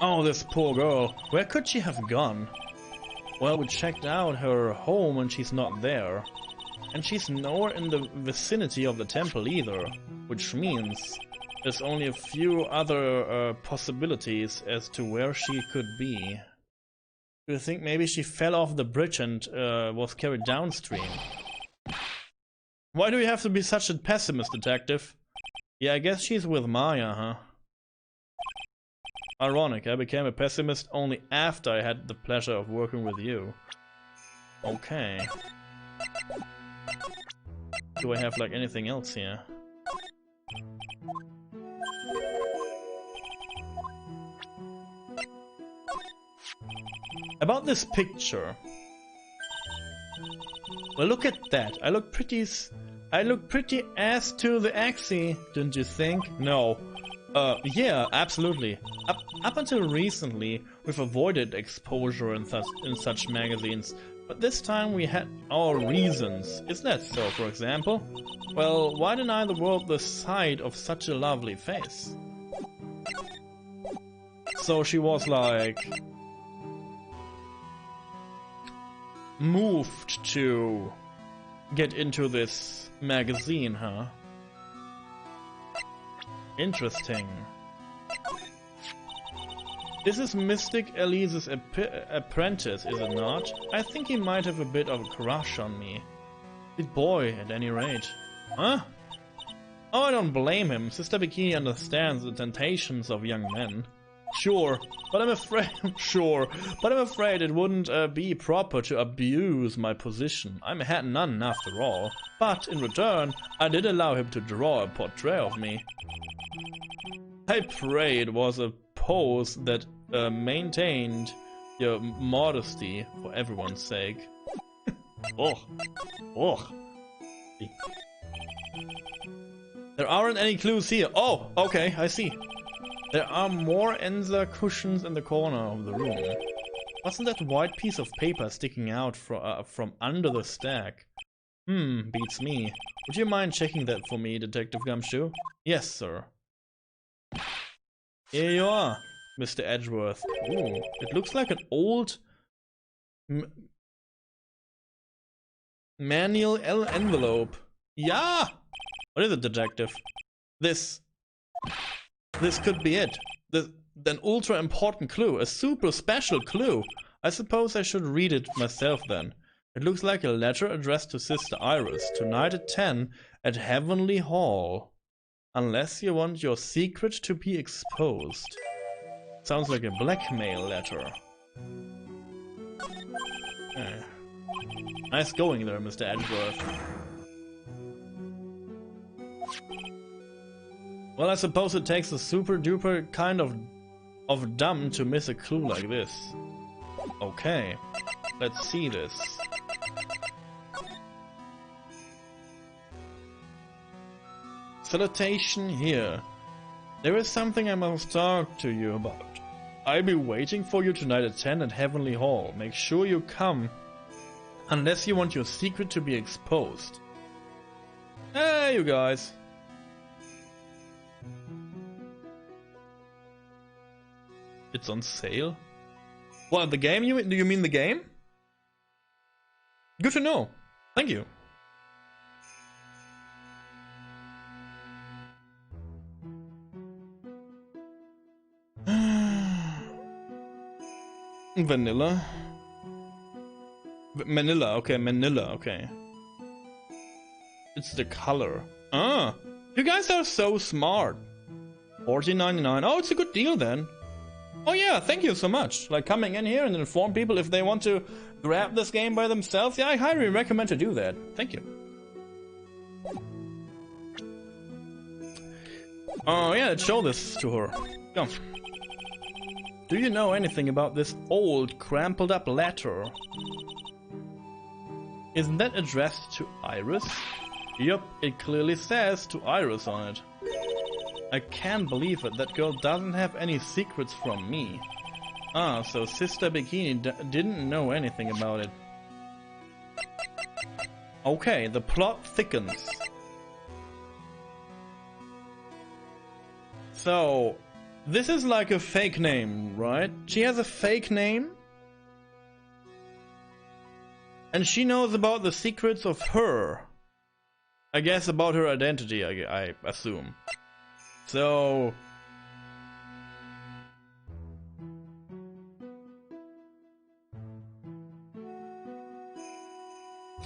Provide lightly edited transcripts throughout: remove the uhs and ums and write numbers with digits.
Oh, this poor girl. Where could she have gone? Well, we checked out her home and she's not there. And she's nowhere in the vicinity of the temple either. Which means there's only a few other possibilities as to where she could be. Do you think maybe she fell off the bridge and was carried downstream? Why do you have to be such a pessimist, detective? Yeah, I guess she's with Maya, huh? Ironic, I became a pessimist only after I had the pleasure of working with you. Okay. Do I have like anything else here? About this picture. Well, look at that. I look pretty ass to the axie, didn't you think? No. Yeah, absolutely. Up until recently, we've avoided exposure in such magazines, but this time we had our reasons. Isn't that so, for example? Well, why deny the world the sight of such a lovely face? So she was like moved to get into this magazine, huh? Interesting. This is Mystic Elise's apprentice, is it not? I think he might have a bit of a crush on me. Good boy, at any rate. Huh? Oh, I don't blame him. Sister Bikini understands the temptations of young men. Sure, but I'm afraid it wouldn't be proper to abuse my position. I'm a hat none after all. But in return, I did allow him to draw a portrait of me. I pray it was a pose that maintained your modesty for everyone's sake. Oh. There aren't any clues here. Oh, okay, I see. There are more Enza cushions in the corner of the room. Wasn't that white piece of paper sticking out from under the stack? Beats me. Would you mind checking that for me, Detective Gumshoe? Yes, sir. Here you are, Mr. Edgeworth. Ooh, it looks like an old manual envelope. Yeah! What is it, Detective? This could be it. An ultra important clue. A super special clue. I suppose I should read it myself then. It looks like a letter addressed to Sister Iris. Tonight at 10 at Heavenly Hall. Unless you want your secret to be exposed. Sounds like a blackmail letter. Nice going there, Mr. Edgeworth. Well, I suppose it takes a super duper kind of dumb to miss a clue like this. Okay, let's see this. Salutation here. There is something I must talk to you about. I'll be waiting for you tonight at 10 at Heavenly Hall. Make sure you come, unless you want your secret to be exposed. Hey, you guys. It's on sale? What, the game? Do you mean the game? Good to know. Thank you. Vanilla. Manila, okay, Manila, okay. It's the color. Ah, you guys are so smart. $14.99. Oh, it's a good deal then. Oh yeah, thank you so much. Like coming in here and inform people if they want to grab this game by themselves. Yeah, I highly recommend to do that. Thank you. Oh yeah, let's show this to her. Go. Do you know anything about this old, crumpled up letter? Isn't that addressed to Iris? Yup, it clearly says to Iris on it. I can't believe it, that girl doesn't have any secrets from me. Ah, so Sister Bikini didn't know anything about it. Okay, the plot thickens. So, This is like a fake name, right? She has a fake name? And she knows about the secrets of her. I guess about her identity, I assume. So...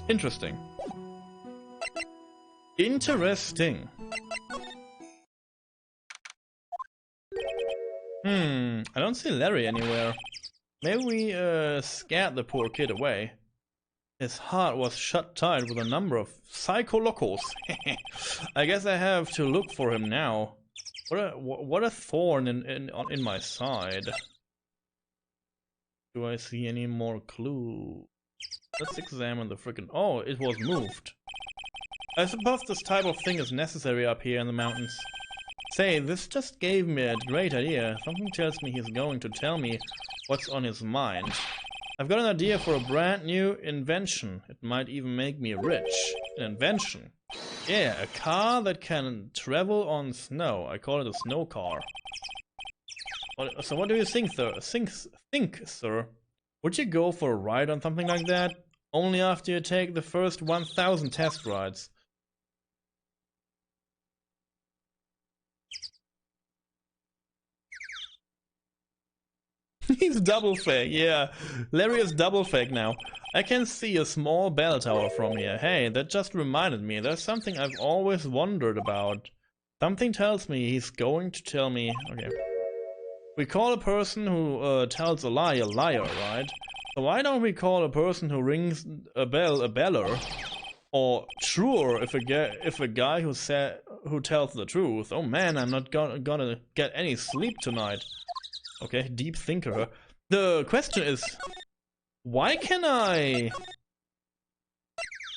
Interesting. Interesting. I don't see Larry anywhere. Maybe we scared the poor kid away. His heart was shut tight with a number of psycho-locos. I guess I have to look for him now. What a thorn in my side. Do I see any more clue? Let's examine the frickin'... Oh, it was moved. I suppose this type of thing is necessary up here in the mountains. Say, this just gave me a great idea. Something tells me he's going to tell me what's on his mind. I've got an idea for a brand new invention. It might even make me rich. An invention. Yeah, a car that can travel on snow. I call it a snow car. So what do you think, sir? Would you go for a ride on something like that? Only after you take the first 1,000 test rides. He's double fake, yeah. Larry is double fake now. I can see a small bell tower from here. Hey, that just reminded me. There's something I've always wondered about. Something tells me he's going to tell me... Okay. We call a person who tells a lie a liar, right? So why don't we call a person who rings a bell a beller? Or truer if a guy who tells the truth. Oh man, I'm not gonna get any sleep tonight. Okay, deep thinker. The question is, why can't I...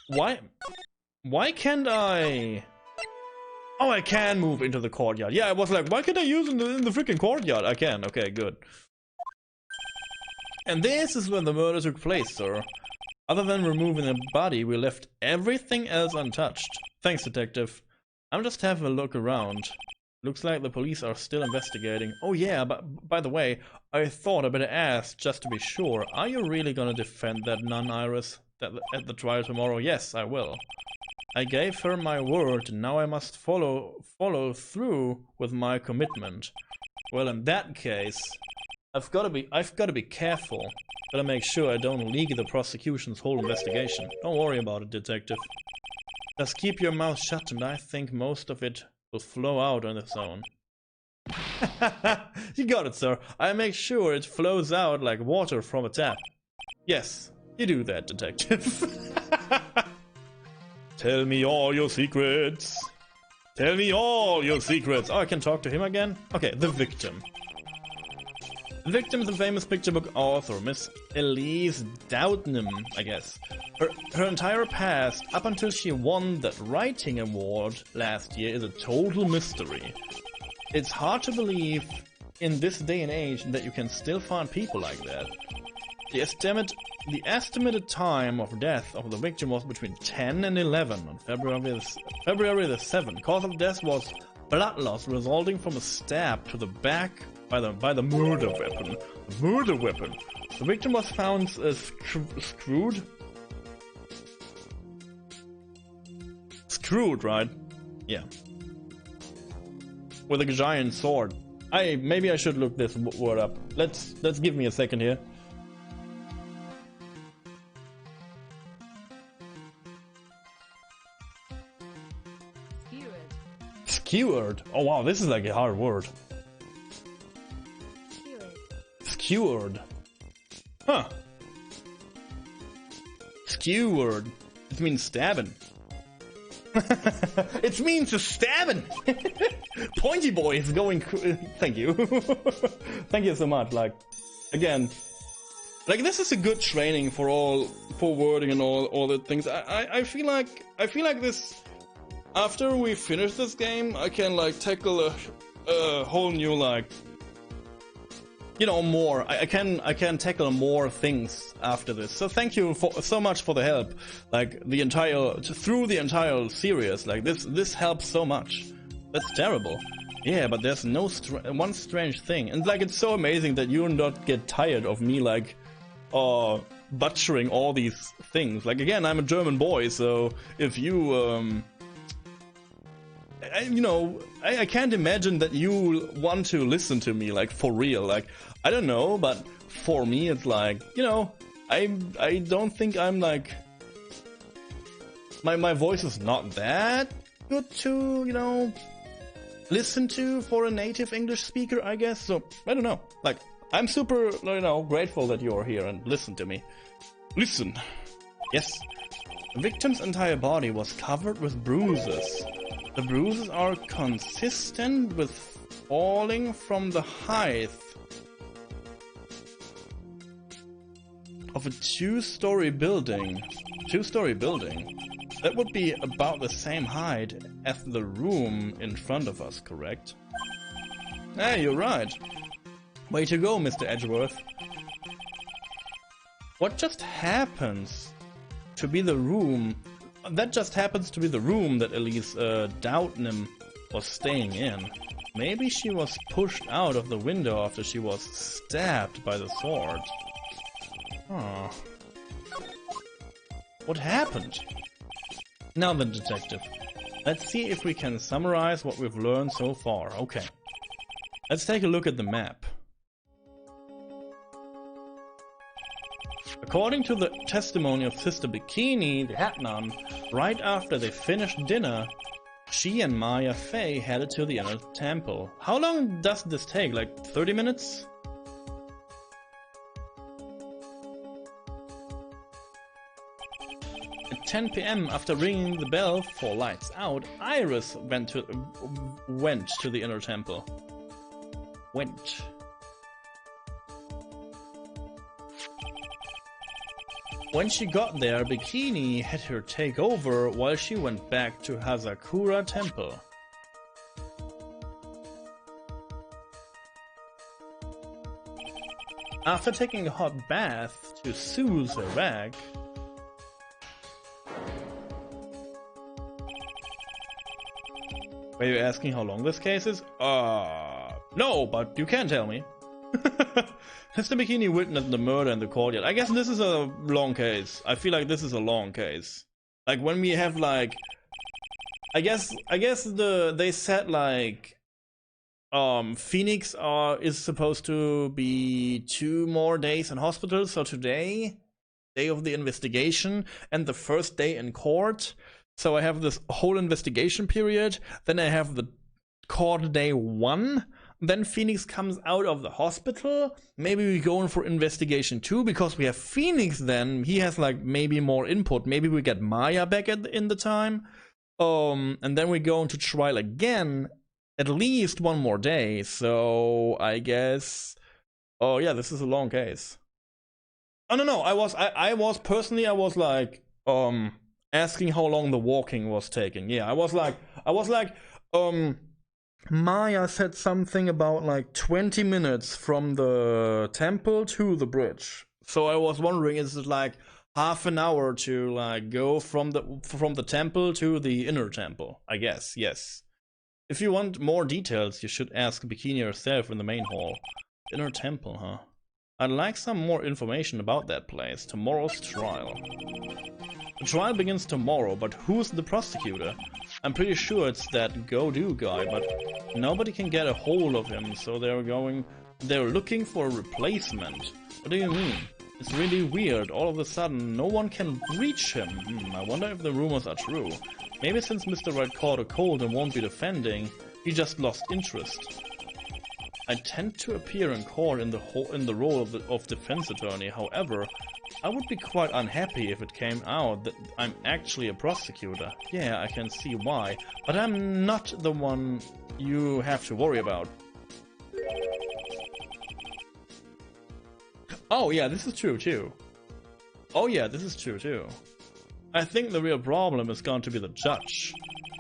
Why can't I... Oh, I can move into the courtyard. Yeah, I was like, why can't I use it in the freaking courtyard? I can, okay, good. And this is when the murder took place, sir. Other than removing the body, we left everything else untouched. Thanks, detective. I'm just having a look around. Looks like the police are still investigating. Oh yeah, but by the way, I thought I better ask just to be sure. Are you really gonna defend that nun, Iris, at the trial tomorrow? Yes, I will. I gave her my word, and now I must follow through with my commitment. Well, in that case, I've got to be careful. Gotta make sure I don't leak the prosecution's whole investigation. Don't worry about it, detective. Just keep your mouth shut, and I think most of it will flow out on its own. You got it, sir. I make sure it flows out like water from a tap. Yes, you do that, detective. Tell me all your secrets. Tell me all your secrets. Oh, I can talk to him again? Okay, the victim. The victim is a famous picture book author, Miss Elise Doudnam, I guess. Her entire past, up until she won that writing award last year, is a total mystery. It's hard to believe in this day and age that you can still find people like that. The estimated time of death of the victim was between 10 and 11 on February the 7th. Cause of death was blood loss resulting from a stab to the back by the murder weapon. Murder weapon. The victim was found screwed. Screwed, right? Yeah. With a giant sword. Maybe I should look this word up. Let's give me a second here. Skewered. Oh wow, this is like a hard word. Skewered. Huh. Skewered. It means stabbing. It means a stabbing. Pointy boy is going. Thank you. Thank you so much. Like, again, like this is a good training for wording and all the things. I feel like this. After we finish this game, I can like tackle a whole new like, you know, more. I can tackle more things after this. So thank you so much for the help. Like through the entire series, like this helps so much. That's terrible. Yeah, but there's no one strange thing. And like, it's so amazing that you not get tired of me, like, butchering all these things. Like, again, I'm a German boy, so if you, I can't imagine that you want to listen to me, like, for real. Like, I don't know, but for me, it's like, I don't think I'm like, my voice is not that good to, listen to for a native English speaker, I guess. So, I don't know. Like, I'm super, grateful that you're here and listen to me. Listen. Yes. The victim's entire body was covered with bruises. The bruises are consistent with falling from the height of a two-story building. Two-story building? That would be about the same height as the room in front of us, correct? Hey, you're right. Way to go, Mr. Edgeworth. What just happens to be the room? That just happens to be the room that Elise Doubtnam was staying in. Maybe she was pushed out of the window after she was stabbed by the sword. Oh. What happened? Now then, detective, let's see if we can summarize what we've learned so far. Okay. Let's take a look at the map. According to the testimony of Sister Bikini, the hat nun, right after they finished dinner, she and Maya Fey headed to the inner temple. How long does this take? Like 30 minutes? At 10 PM, after ringing the bell for lights out, Iris went to the inner temple. When she got there, Bikini had her take over while she went back to Hazakura Temple. After taking a hot bath to soothe her rag, were you asking how long this case is? No, but you can tell me. Mr. Bikini witnessed the murder in the courtyard. I guess this is a long case. I feel like this is a long case. Like when we have like, I guess they said like, Phoenix is supposed to be 2 more days in hospital. So today, day of the investigation, and the first day in court. So I have this whole investigation period. Then I have the court day 1. Then Phoenix comes out of the hospital. Maybe we go in for investigation 2 because we have Phoenix then. He has like maybe more input. Maybe we get Maya back in the time. And then we go into trial again at least 1 more day. So I guess, oh yeah, this is a long case. Oh no, I was personally like asking how long the walking was taking. Yeah, I was like Maya said something about like 20 minutes from the temple to the bridge. So I was wondering, is it like half an hour to like go from the temple to the inner temple? I guess, yes. If you want more details, you should ask Bikini herself in the main hall. Inner temple, huh? I'd like some more information about that place. Tomorrow's trial. The trial begins tomorrow, but who's the prosecutor? I'm pretty sure it's that go-do guy, but nobody can get a hold of him, so they're looking for a replacement. What do you mean? It's really weird. All of a sudden, no one can reach him. I wonder if the rumors are true. Maybe since Mr. Wright caught a cold and won't be defending, he just lost interest. I tend to appear in court in the role of defense attorney. However, I would be quite unhappy if it came out that I'm actually a prosecutor. Yeah, I can see why, but I'm not the one you have to worry about. Oh yeah, this is true too. Oh yeah, this is true too. I think the real problem is going to be the judge.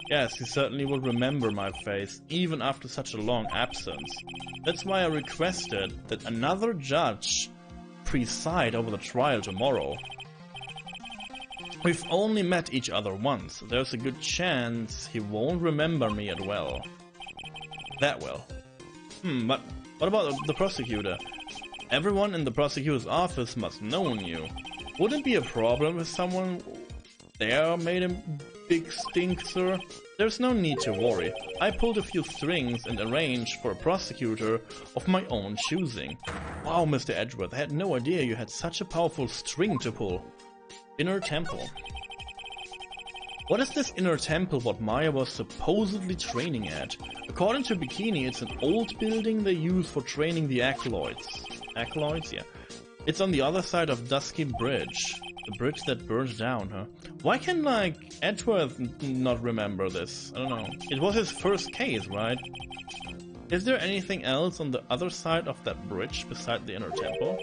Yes, he certainly will remember my face, even after such a long absence. That's why I requested that another judge preside over the trial tomorrow. We've only met each other once. There's a good chance he won't remember me as well. that well. But what about the prosecutor? Everyone in the prosecutor's office must know you. Wouldn't it be a problem if someone there made a big stink, sir? There's no need to worry. I pulled a few strings and arranged for a prosecutor of my own choosing. Wow, Mr. Edgeworth, I had no idea you had such a powerful string to pull. Inner Temple. What is this Inner Temple what Maya was supposedly training at? According to Bikini, it's an old building they use for training the acolytes. Acolytes? Yeah. It's on the other side of Dusky Bridge. The bridge that burned down, huh? Why can, like, Edgeworth not remember this? I don't know. It was his first case, right? Is there anything else on the other side of that bridge beside the Inner Temple?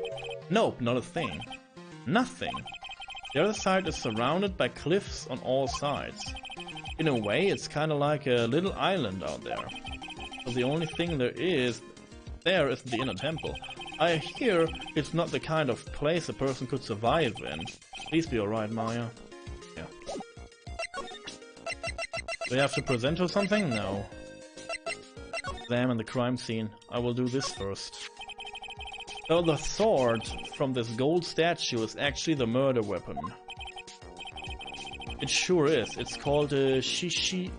Nope, not a thing. Nothing. The other side is surrounded by cliffs on all sides. In a way, it's kinda like a little island out there. So the only thing there is the Inner Temple. I hear it's not the kind of place a person could survive in. Please be alright, Maya. Yeah. Do we have to present her something? No. Examine the crime scene. I will do this first. So the sword from this gold statue is actually the murder weapon. It sure is. It's called a Shishito,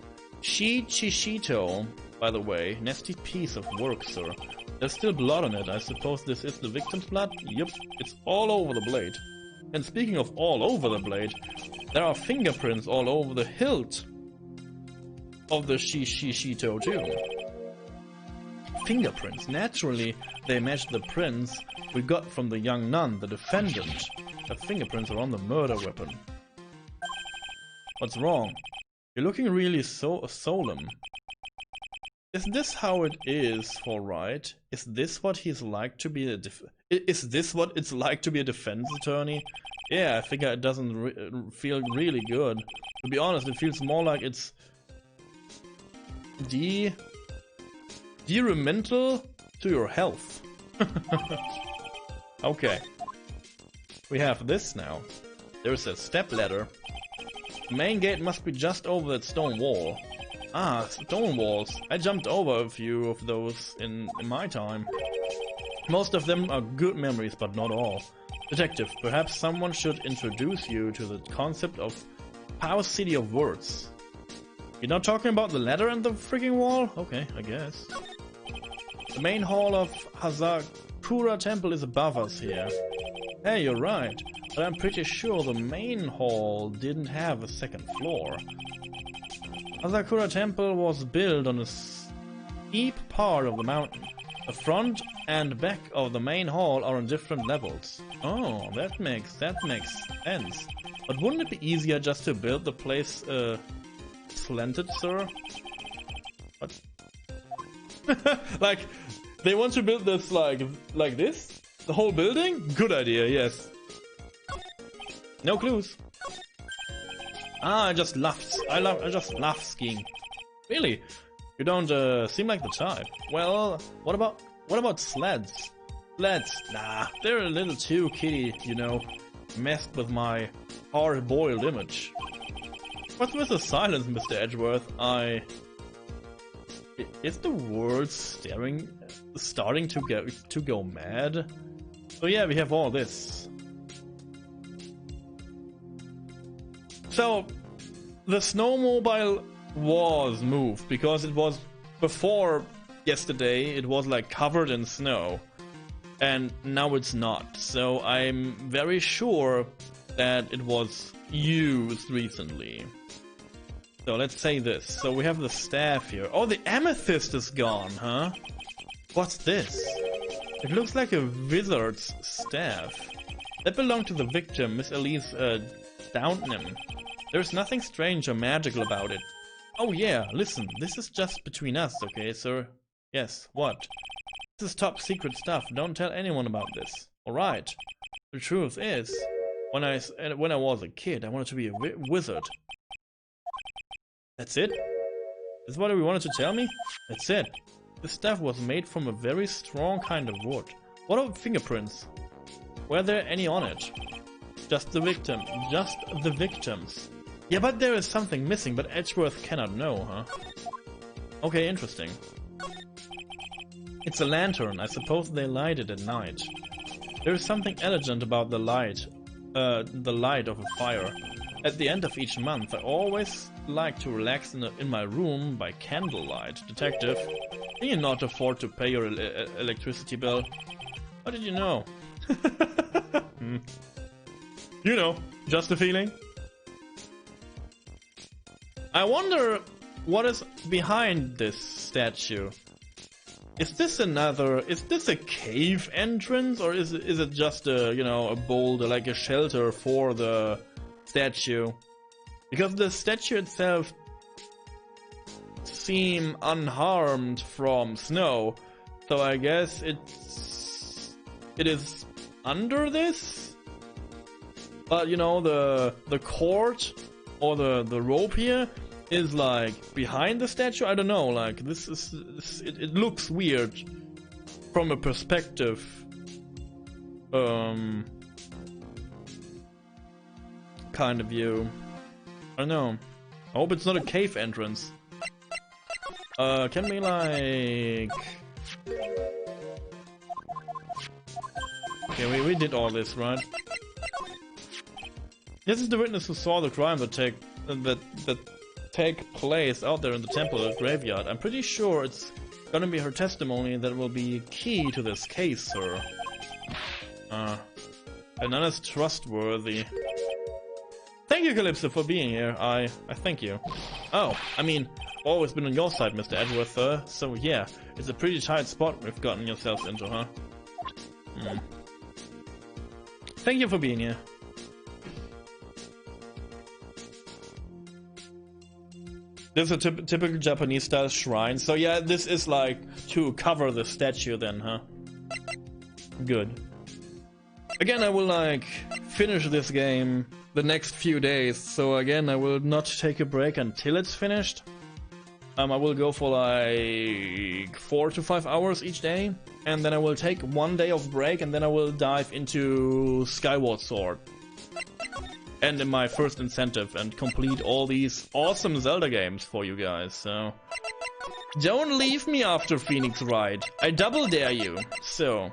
by the way. Nasty piece of work, sir. There's still blood on it. I suppose this is the victim's blood? Yep, it's all over the blade. And speaking of all over the blade, there are fingerprints all over the hilt of the Shishito too. Fingerprints. Naturally, they match the prints we got from the young nun, the defendant. The fingerprints are on the murder weapon. What's wrong? You're looking really solemn. Is this how it is for Wright? Is this what he's like to be a Is this what it's like to be a defense attorney? Yeah, I figure it doesn't feel really good. To be honest, it feels more like it's detrimental to your health. Okay. We have this now. There's a step ladder. The main gate must be just over that stone wall. Ah, stone walls. I jumped over a few of those in my time. Most of them are good memories, but not all. Detective, perhaps someone should introduce you to the concept of Power City of Words. You're not talking about the ladder and the freaking wall? Okay, I guess. The main hall of Hazakura Temple is above us here. Hey, you're right, but I'm pretty sure the main hall didn't have a second floor. Hazakura Temple was built on a steep part of the mountain. The front and back of the main hall are on different levels. Oh, that makes sense. But wouldn't it be easier just to build the place slanted, sir? What? Like, they want to build this like this? The whole building? Good idea, yes. No clues. Ah, I just love skiing. Really? You don't seem like the type. Well, what about sleds? Sleds? Nah, they're a little too kiddie, you know. Messed with my hard-boiled image. What's with the silence, Mr. Edgeworth? Is the world starting to go mad? So yeah, we have all this. So, the snowmobile was moved because it was before yesterday. It was like covered in snow, and now it's not. So I'm very sure that it was used recently. So let's say this. So we have the staff here. Oh, the amethyst is gone, huh? What's this? It looks like a wizard's staff. That belonged to the victim, Miss Elise Downton. There's nothing strange or magical about it. Oh yeah, listen, this is just between us, okay, sir? Yes, what? This is top secret stuff, don't tell anyone about this. Alright. The truth is, when I was a kid, I wanted to be a wizard. That's it? That's what you wanted to tell me? That's it. This stuff was made from a very strong kind of wood. What are fingerprints? Were there any on it? Just the victim. Just the victims. Yeah, but there is something missing, but Edgeworth cannot know, huh? Okay, interesting. It's a lantern. I suppose they light it at night. There is something elegant about the light of a fire. At the end of each month, I always like to relax in my room by candlelight. Detective, can you not afford to pay your electricity bill? How did you know? You know, just a feeling. I wonder what is behind this statue. Is this a cave entrance, or is it just a, you know, a boulder, like a shelter for the statue? Because the statue itself seems unharmed from snow, so I guess it is under this. But you know, the cord or the rope here is like behind the statue. I don't know, like it looks weird from a perspective kind of view. I don't know. I hope it's not a cave entrance. Can we like... Okay, we did all this, right? This is the witness who saw the crime that take place out there in the temple graveyard. I'm pretty sure it's gonna be her testimony that will be key to this case, sir. And none is trustworthy. Thank you, Calypso, for being here. I thank you. Oh, I mean, always been on your side, Mr. Edgeworth, so yeah, it's a pretty tight spot we've gotten yourselves into, huh? Thank you for being here. This is a typical Japanese style shrine, so yeah, this is like to cover the statue then, huh? Good. Again, I will like finish this game the next few days, so again, I will not take a break until it's finished. I will go for like 4 to 5 hours each day, and then I will take 1 day of break, and then I will dive into Skyward Sword. And in my first incentive, and complete all these awesome Zelda games for you guys, so... Don't leave me after Phoenix Wright. I double dare you, so...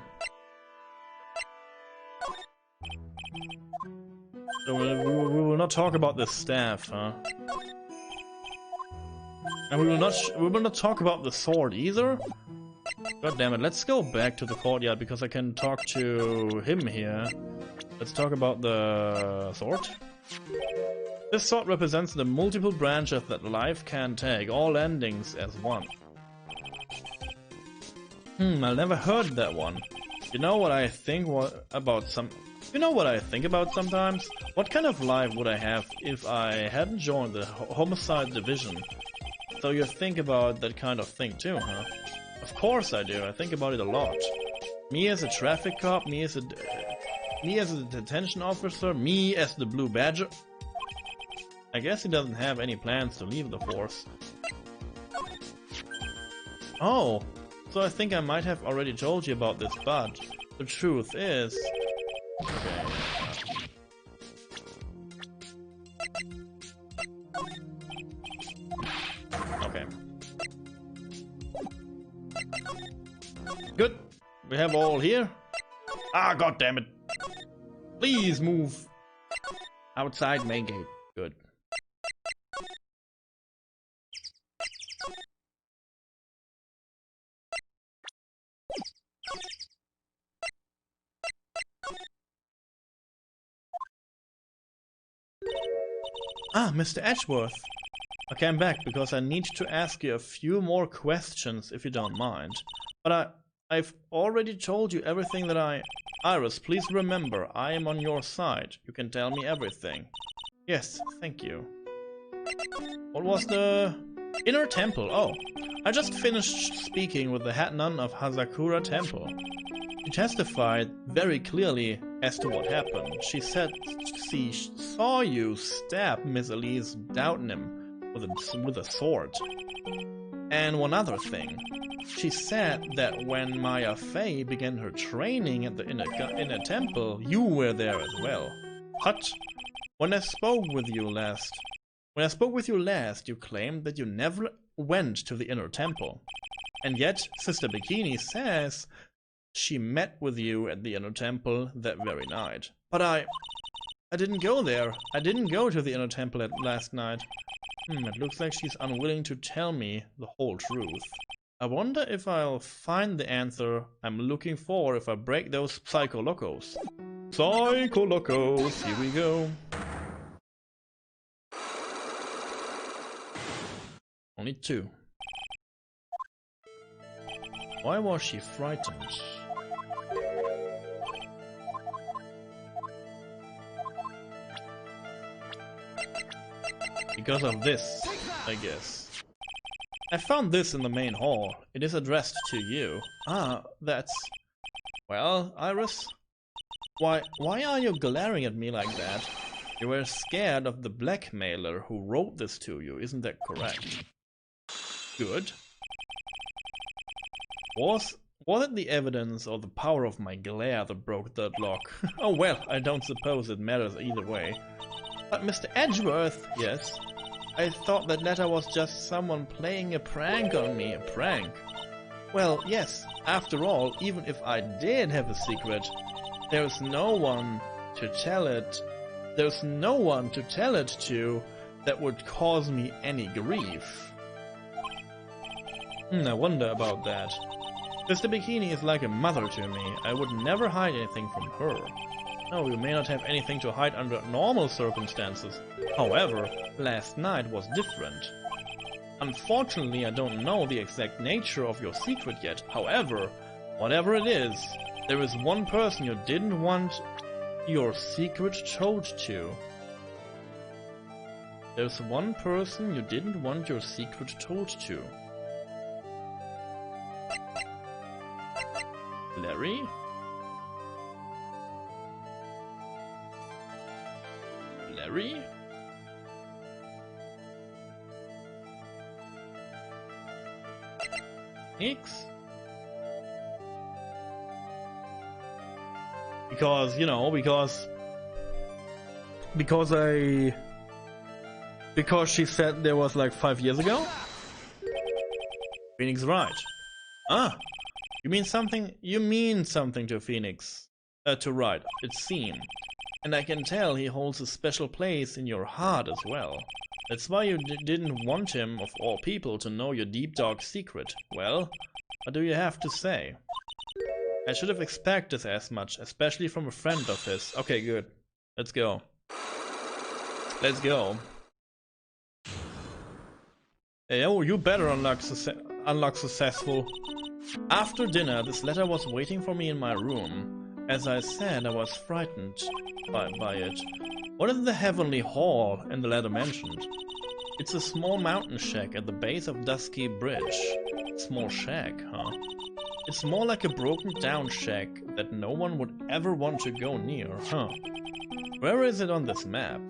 So we will not talk about the staff, huh? And we will not talk about the sword either? God damn it, let's go back to the courtyard, because I can talk to him here. Let's talk about the sword. This sword represents the multiple branches that life can take, all endings as one. I never heard that one. You know what I think about sometimes? What kind of life would I have if I hadn't joined the homicide division? So you think about that kind of thing too, huh? Of course I do, I think about it a lot. Me as a traffic cop, me as a detention officer, me as the Blue Badger. I guess he doesn't have any plans to leave the force. Oh, so I think I might have already told you about this, but the truth is... Okay. Okay. Good. We have all here. Ah, god damn it. Please move. Outside main gate. Good. Ah, Mr. Edgeworth. Okay, I'm back because I need to ask you a few more questions if you don't mind. But I've already told you everything that Iris, please remember, I am on your side. You can tell me everything. Yes, thank you. What was the... Inner Temple? Oh, I just finished speaking with the head nun of Hazakura Temple. She testified very clearly as to what happened. She said she saw you stab Miss Elise Doubtnham with a sword. And one other thing. She said that when Maya Fey began her training at the inner temple, you were there as well. What? When I spoke with you last, you claimed that you never went to the inner temple. And yet, Sister Bikini says she met with you at the Inner Temple that very night. But I didn't go there. I didn't go to the Inner Temple last night. It looks like she's unwilling to tell me the whole truth. I wonder if I'll find the answer I'm looking for if I break those Psycho Locos. Psycho Locos, here we go. Only 2. Why was she frightened? Because of this, I guess. I found this in the main hall. It is addressed to you. Ah, that's... Well, Iris? Why are you glaring at me like that? You were scared of the blackmailer who wrote this to you, isn't that correct? Good. Was it the evidence or the power of my glare that broke that lock? Oh well, I don't suppose it matters either way. But Mr. Edgeworth, yes? I thought that letter was just someone playing a prank on me. A prank? Well, yes, after all, even if I did have a secret, there's no one to tell it. There's no one to tell it to that would cause me any grief. I wonder about that. Sister Bikini is like a mother to me. I would never hide anything from her. No, you may not have anything to hide under normal circumstances. However, last night was different. Unfortunately, I don't know the exact nature of your secret yet. However, whatever it is, there is one person you didn't want your secret told to. There's one person you didn't want your secret told to. Larry? Larry? X? Because, you know, because she said there was like 5 years ago? Phoenix Wright. Ah, you mean something to Phoenix, to Wright, it seems. And I can tell he holds a special place in your heart as well. That's why you didn't want him, of all people, to know your deep dark secret. Well, what do you have to say? I should have expected as much, especially from a friend of his. Okay, good. Let's go. Let's go. Hey, oh, you better unlock successful. After dinner, this letter was waiting for me in my room. As I said, I was frightened by it. What is the Heavenly Hall in the letter mentioned? It's a small mountain shack at the base of Dusky Bridge. Small shack, huh? It's more like a broken down shack that no one would ever want to go near, huh? Where is it on this map?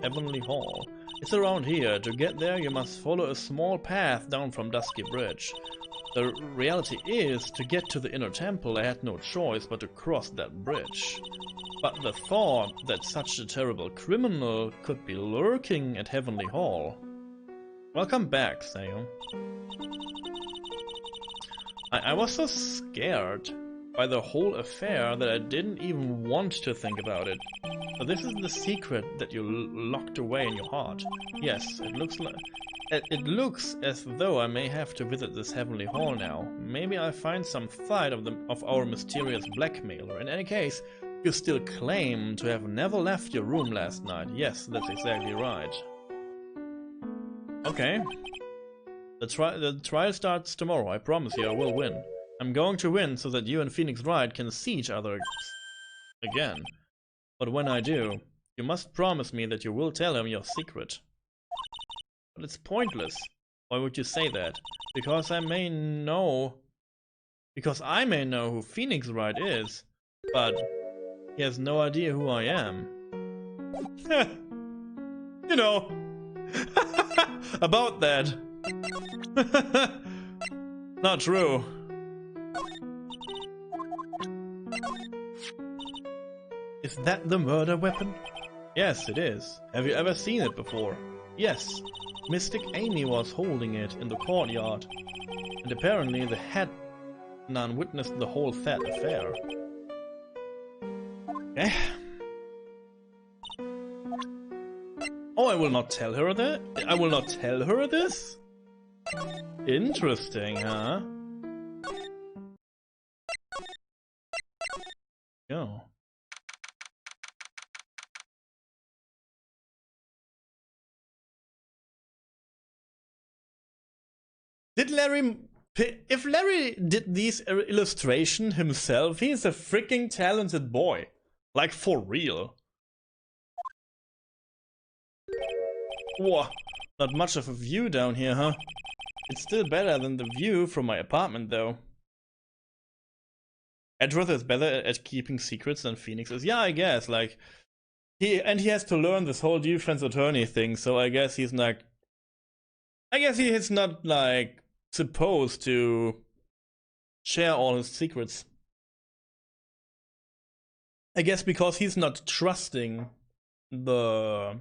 Heavenly Hall. It's around here. To get there, you must follow a small path down from Dusky Bridge. The reality is, to get to the Inner Temple, I had no choice but to cross that bridge. But the thought that such a terrible criminal could be lurking at Heavenly Hall. Welcome back, Sayo. I was so scared by the whole affair that I didn't even want to think about it. So this is the secret that you locked away in your heart. Yes, it looks as though I may have to visit this Heavenly Hall now. Maybe I'll find some fight of our mysterious blackmailer. In any case, you still claim to have never left your room last night. Yes, that's exactly right. Okay. The trial starts tomorrow. I promise you I will win. I'm going to win so that you and Phoenix Wright can see each other again. But when I do, you must promise me that you will tell him your secret. But it's pointless. Why would you say that? Because I may know who Phoenix Wright is, but he has no idea who I am. You know, about that. Not true. Is that the murder weapon? Yes, it is. Have you ever seen it before? Yes. Mystic Amy was holding it in the courtyard, and apparently the head nun witnessed the whole sad affair. Eh? Oh, I will not tell her that? I will not tell her this? Interesting, huh? Yo. Did Larry... If Larry did these illustrations himself, he's a freaking talented boy. Like, for real. Whoa, not much of a view down here, huh? It's still better than the view from my apartment, though. Edgeworth is better at keeping secrets than Phoenix is. Yeah, I guess, like... He has to learn this whole defense attorney thing, so I guess he's not... I guess he is not, like, supposed to share all his secrets. I guess because he's not trusting the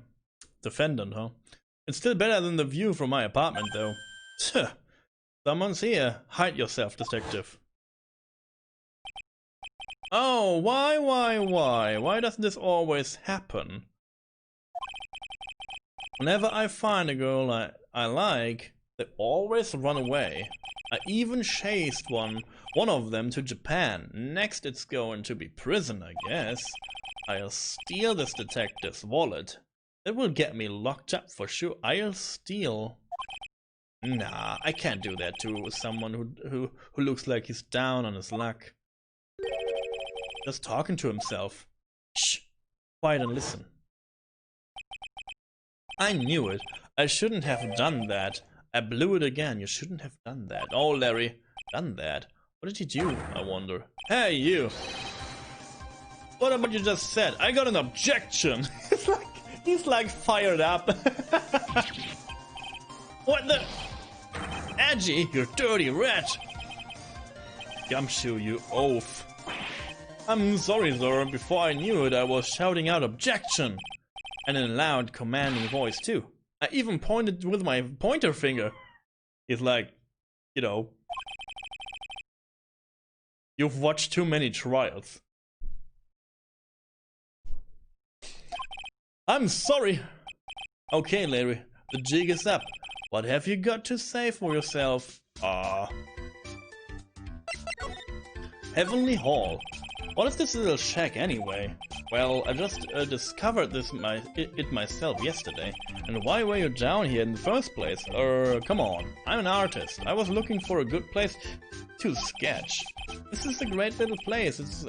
defendant, huh? It's still better than the view from my apartment, though. Someone's here. Hide yourself, detective. Oh, why? Why does this always happen? Whenever I find a girl I like, they always run away. I even chased one of them to Japan. Next it's going to be prison, I guess. I'll steal this detective's wallet. It will get me locked up for sure. I'll steal... Nah, I can't do that to someone who looks like he's down on his luck. Just talking to himself. Shh. Quiet and listen. I knew it. I shouldn't have done that. I blew it again. You shouldn't have done that. Oh, Larry. Done that. What did he do, I wonder? Hey, you. What about you just said? I got an objection. He's like fired up. What the? Edgy, you dirty rat. Gumshoe, you oaf. I'm sorry, sir. Before I knew it, I was shouting out objection. And in a loud, commanding voice, too. I even pointed with my pointer finger. He's like, you know, you've watched too many trials. I'm sorry. Okay, Larry, the jig is up. What have you got to say for yourself? Heavenly Hall. What is this little shack anyway? Well, I just discovered it myself yesterday. And why were you down here in the first place? Come on. I'm an artist. I was looking for a good place to sketch. This is a great little place. It's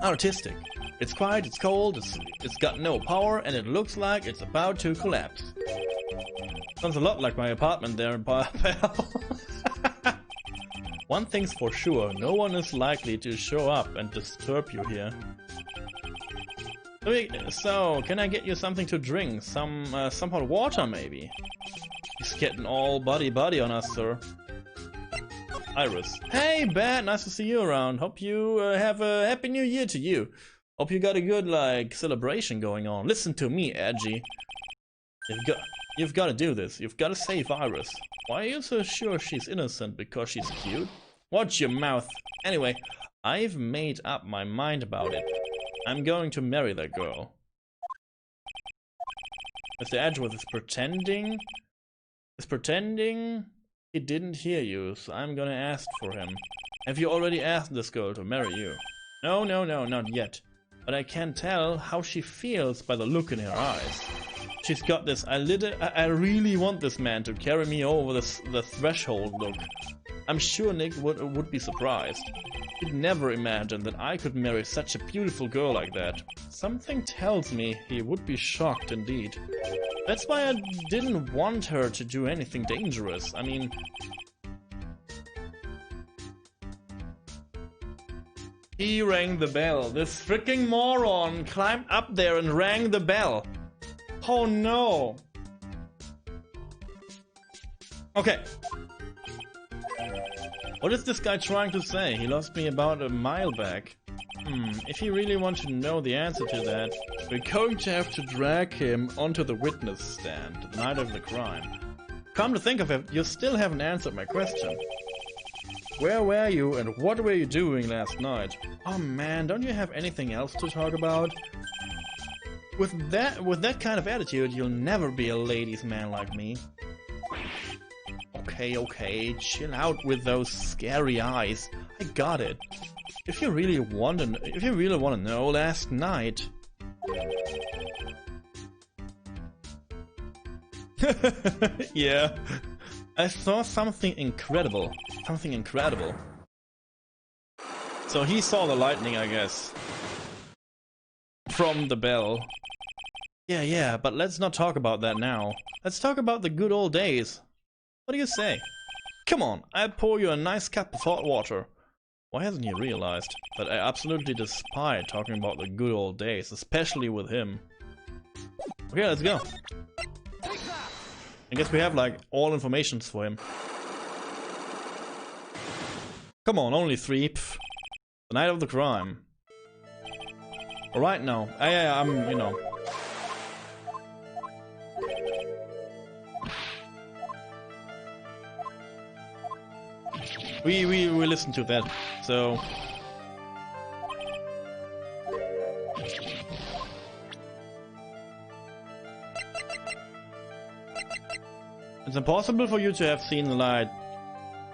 artistic. It's quiet, it's cold, it's got no power, and it looks like it's about to collapse. Sounds a lot like my apartment there, pal. One thing's for sure, no one is likely to show up and disturb you here. So, can I get you something to drink? Some hot water, maybe? He's getting all buddy on us, sir. Iris. Hey, Bat, nice to see you around. Hope you have a happy new year to you. Hope you got a good, like, celebration going on. Listen to me, Edgy. You've got to do this. You've got to save Iris. Why are you so sure she's innocent? Because she's cute? Watch your mouth. Anyway, I've made up my mind about it. I'm going to marry that girl. Mr. Edgeworth is pretending he didn't hear you, so I'm gonna ask for him. Have you already asked this girl to marry you? No, not yet. But I can tell how she feels by the look in her eyes. She's got this, I really want this man to carry me over the threshold look. I'm sure Nick would be surprised. He'd never imagine that I could marry such a beautiful girl like that. Something tells me he would be shocked indeed. That's why I didn't want her to do anything dangerous. I mean... He rang the bell. This freaking moron climbed up there and rang the bell. Oh no. Okay. What is this guy trying to say? He lost me about a mile back. If you really want to know the answer to that, we're going to have to drag him onto the witness stand the night of the crime. Come to think of it, you still haven't answered my question. Where were you and what were you doing last night? Oh man, don't you have anything else to talk about? With that kind of attitude, you'll never be a ladies' man like me. Okay, chill out with those scary eyes. I got it. If you really want to know, last night. Yeah, I saw something incredible. So he saw the lightning, I guess. From the bell. Yeah, but let's not talk about that now. Let's talk about the good old days. What do you say? Come on, I'll pour you a nice cup of hot water. Why hasn't he realized that I absolutely despise talking about the good old days, especially with him? Okay, let's go. I guess we have like all informations for him. Come on, only 3. Pff. The night of the crime. Alright now. I'm, you know. We listened to that, so... It's impossible for you to have seen the light,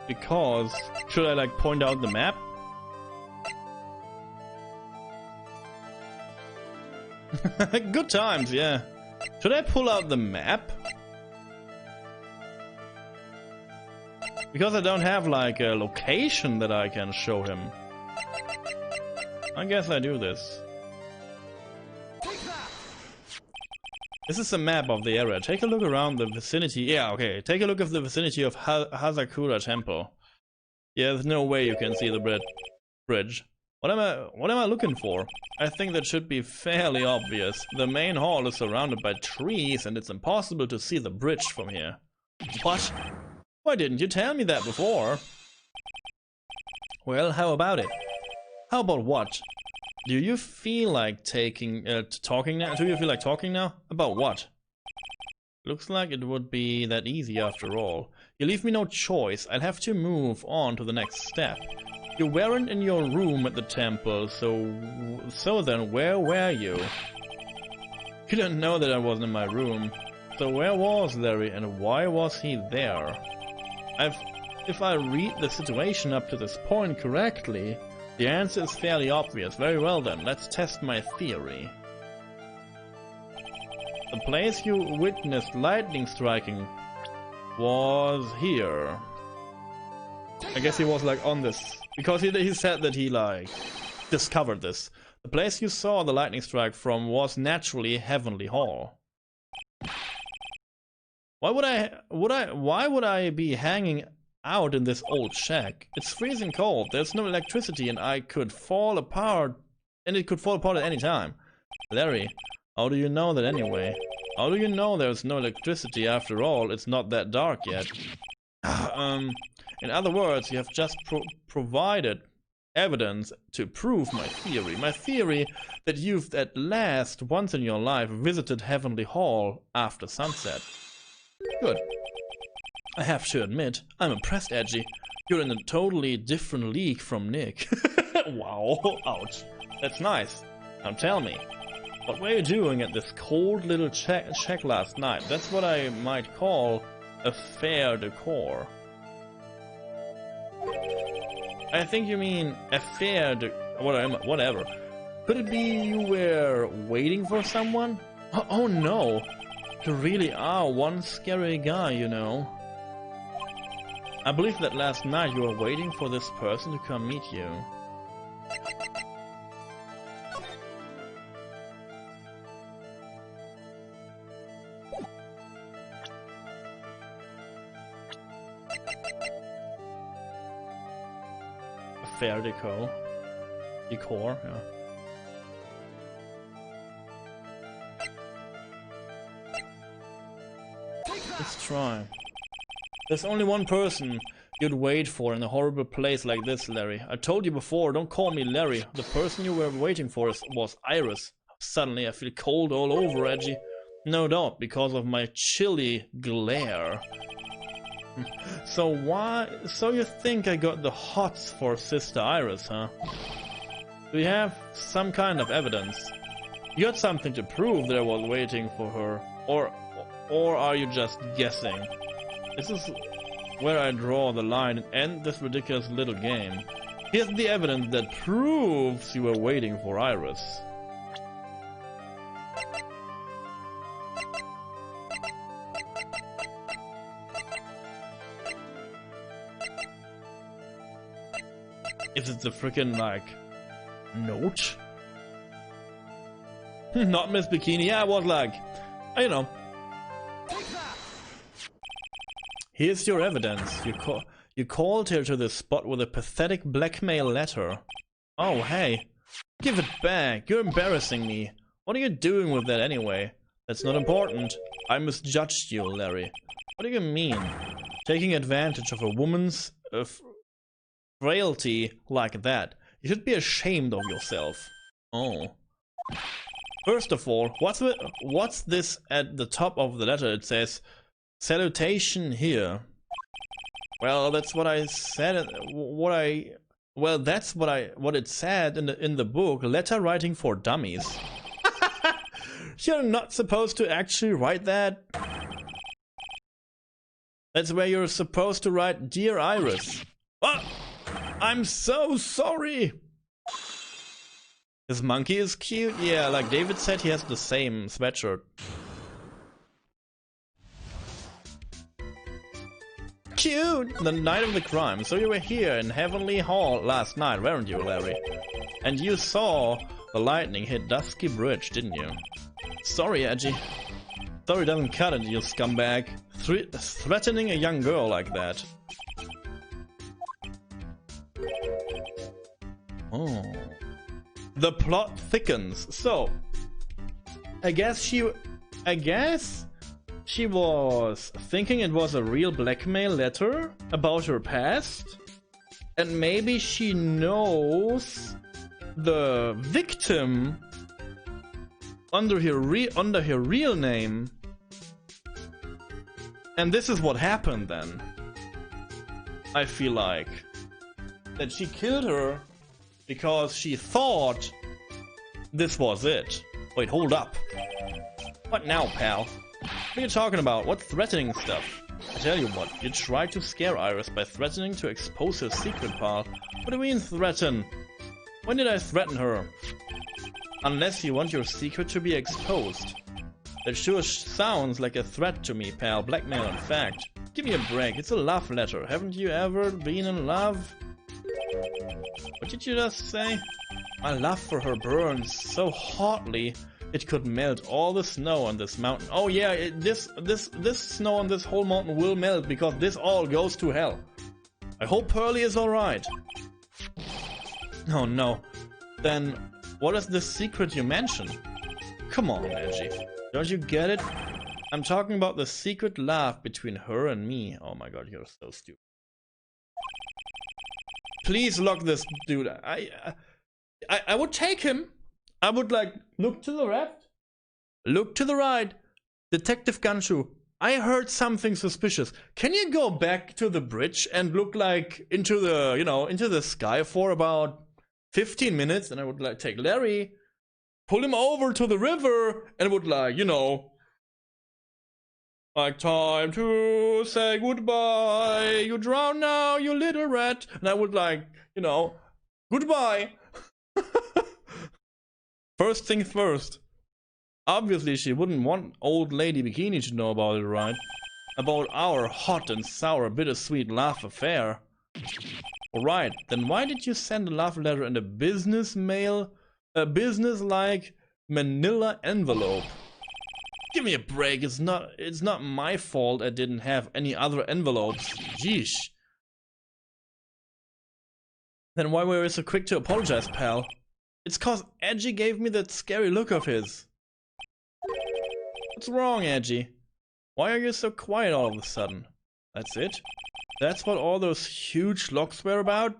because... Should I like point out the map? Good times, yeah. Should I pull out the map? Because I don't have like a location that I can show him. I guess I do this. This is a map of the area. Take a look around the vicinity. Yeah, okay. Take a look at the vicinity of Hazakura Temple. Yeah, there's no way you can see the bridge. What am I looking for? I think that should be fairly obvious. The main hall is surrounded by trees and it's impossible to see the bridge from here. What? Why didn't you tell me that before? Well, how about it? How about what? Do you feel like talking now? Do you feel like talking now? About what? Looks like it would be that easy after all. You leave me no choice. I'll have to move on to the next step. You weren't in your room at the temple, so then where were you? You didn't know that I wasn't in my room. So where was Larry and why was he there? If I read the situation up to this point correctly, the answer is fairly obvious. Very well then, let's test my theory. The place you witnessed lightning striking was here. I guess he was like on this, because he said that he like discovered this. The place you saw the lightning strike from was naturally Heavenly Hall. Why would I be hanging out in this old shack? It's freezing cold. There's no electricity and it could fall apart at any time. Larry, how do you know that anyway? How do you know there's no electricity after all? It's not that dark yet. In other words, you have just provided evidence to prove my theory. My theory that you've at last once in your life visited Heavenly Hall after sunset. Good. I have to admit, I'm impressed, Edgy. You're in a totally different league from Nick. Wow, ouch. That's nice. Now tell me, what were you doing at this cold little shack last night? That's what I might call a fair decor. I think you mean a fair whatever. Could it be you were waiting for someone? Oh no. You really are one scary guy, you know. I believe that last night you were waiting for this person to come meet you. A fair decor, yeah. Let's try. There's only one person you'd wait for in a horrible place like this, Larry. I told you before, don't call me Larry. The person you were waiting for was Iris. Suddenly I feel cold all over, Edgy. No doubt, because of my chilly glare. So you think I got the hots for Sister Iris, huh? Do you have some kind of evidence? You got something to prove that I was waiting for her? Or are you just guessing? This is where I draw the line and end this ridiculous little game. Here's the evidence that proves you were waiting for Iris. Is it the freaking, like, note? Not Miss Bikini. Yeah, I was like, you know. Here's your evidence. You called her to this spot with a pathetic blackmail letter. Oh, hey. Give it back. You're embarrassing me. What are you doing with that anyway? That's not important. I misjudged you, Larry. What do you mean? Taking advantage of a woman's frailty like that. You should be ashamed of yourself. Oh. First of all, what's this at the top of the letter? It says, salutation here. Well, that's what I said. That's what it said in the book. Letter writing for dummies. You're not supposed to actually write that. That's where you're supposed to write, Dear Iris. What? I'm so sorry. His monkey is cute. Yeah, like David said, he has the same sweatshirt. Cute! The night of the crime. So you were here in Heavenly Hall last night, weren't you, Larry? And you saw the lightning hit Dusky Bridge, didn't you? Sorry, Edgy. Sorry doesn't cut it, you scumbag. Threatening a young girl like that. Oh. The plot thickens. So, I guess she was thinking it was a real blackmail letter about her past, and maybe she knows the victim under her real name, and this is what happened then. I feel like that she killed her because she thought this was it. Wait, hold up. What now, pal? What are you talking about? What threatening stuff? I tell you what, you tried to scare Iris by threatening to expose her secret, pal. What do you mean, threaten? When did I threaten her? Unless you want your secret to be exposed. That sure sounds like a threat to me, pal. Blackmail, in fact. Give me a break, it's a love letter. Haven't you ever been in love? What did you just say? My love for her burns so hotly it could melt all the snow on this mountain. Oh yeah, this snow on this whole mountain will melt because this all goes to hell. I hope Pearly is alright. Oh no. Then what is the secret you mentioned? Come on, Angie. Don't you get it? I'm talking about the secret love between her and me. Oh my god, you're so stupid. Please lock this dude. I would take him. I would like look to the left, look to the right. Detective Ganshu, I heard something suspicious. Can you go back to the bridge and look like into the, you know, into the sky for about 15 minutes? And I would like take Larry, pull him over to the river, and would like, you know, like, time to say goodbye. You drown now, you little rat. And I would like, you know, goodbye. First thing first. Obviously, she wouldn't want old lady Bikini to know about it, right? About our hot and sour bittersweet love affair. Alright, then why did you send a love letter in a business-like manila envelope? Give me a break, it's not my fault I didn't have any other envelopes. Jeesh. Then why were you so quick to apologize, pal? It's cause Edgy gave me that scary look of his. What's wrong, Edgy? Why are you so quiet all of a sudden? That's it? That's what all those huge locks were about?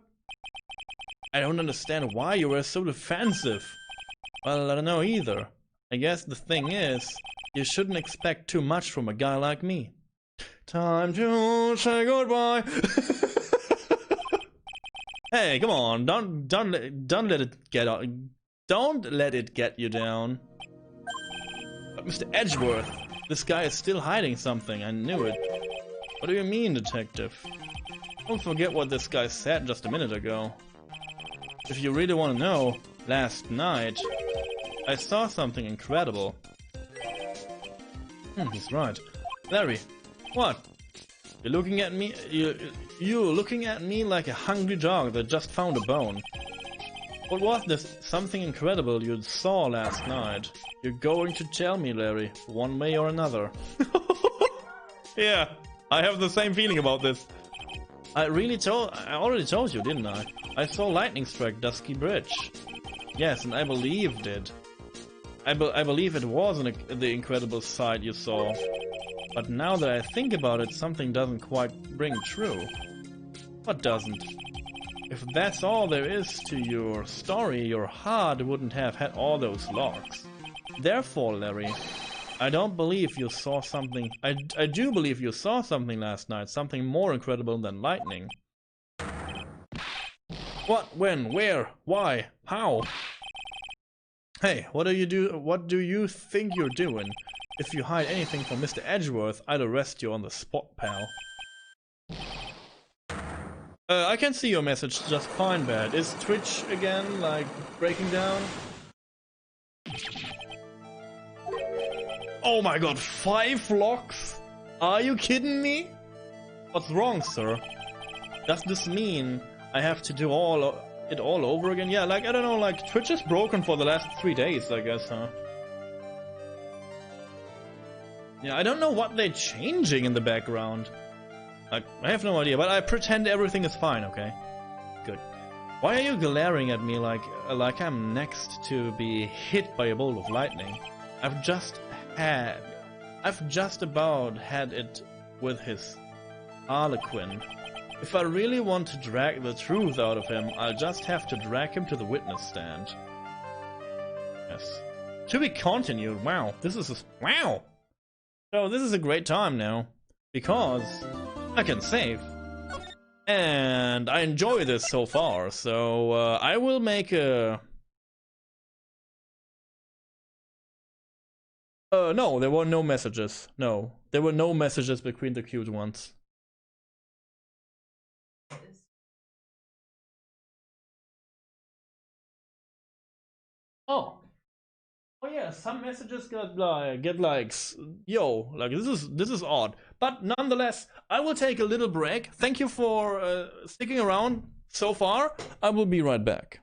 I don't understand why you were so defensive. Well, I don't know either. I guess the thing is, you shouldn't expect too much from a guy like me. Time to say goodbye. Hey, come on! Don't let it get you down. But Mr. Edgeworth, this guy is still hiding something. I knew it. What do you mean, detective? Don't forget what this guy said just a minute ago. If you really want to know, last night I saw something incredible. He's right. Larry, what? You're looking at me. You're looking at me like a hungry dog that just found a bone. What was this something incredible you saw last night? You're going to tell me, Larry, one way or another. Yeah, I have the same feeling about this. I already told you, didn't I? I saw lightning strike Dusky Bridge. Yes, and I believed it. I believe it was the incredible sight you saw. But now that I think about it, something doesn't quite ring true. What doesn't? If that's all there is to your story, your heart wouldn't have had all those logs. Therefore, Larry, I don't believe you saw something. I do believe you saw something last night, something more incredible than lightning. What? When? Where? Why? How? Hey, what do you think you're doing? If you hide anything from Mr. Edgeworth, I'd arrest you on the spot, pal. I can see your message just fine, Bad. Is Twitch again, like, breaking down? Oh my god, 5 locks? Are you kidding me? What's wrong, sir? Does this mean I have to do it all over again? Yeah, like, I don't know, like, Twitch is broken for the last 3 days, I guess, huh? Yeah, I don't know what they're changing in the background. Like, I have no idea, but I pretend everything is fine, okay? Good. Why are you glaring at me like I'm next to be hit by a bolt of lightning? I've just about had it with his Harlequin. If I really want to drag the truth out of him, I'll just have to drag him to the witness stand. Yes. To be continued. Wow, this is wow. So this is a great time now, because I can save, and I enjoy this so far. So I will make a. No, there were no messages. No, there were no messages between the cute ones. Oh. Oh yeah, some messages get like yo, like this is odd. But nonetheless, I will take a little break. Thank you for sticking around so far. I will be right back.